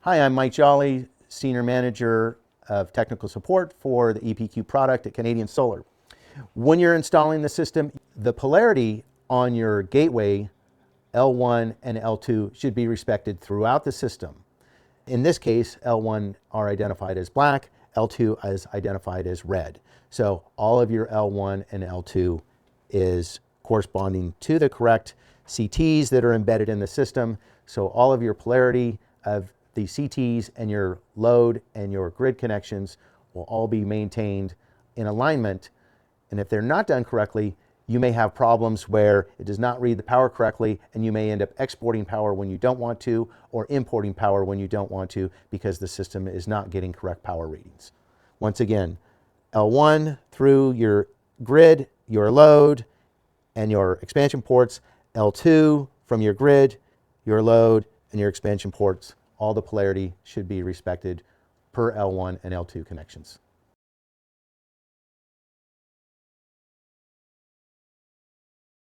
Hi, I'm Mike Jolley, Senior Manager of Technical Support for the EPQ product at Canadian Solar. When you're installing the system, the polarity on your gateway, L1 and L2, should be respected throughout the system. In this case, L1 are identified as black, L2 is identified as red. So all of your L1 and L2 is corresponding to the correct CTs that are embedded in the system. So all of your polarity of the CTs and your load and your grid connections will all be maintained in alignment. And if they're not done correctly, you may have problems where it does not read the power correctly, and you may end up exporting power when you don't want to, or importing power when you don't want to, because the system is not getting correct power readings. Once again, L1 through your grid, your load, and your expansion ports, L2 from your grid, your load, and your expansion ports. All the polarity should be respected per L1 and L2 connections.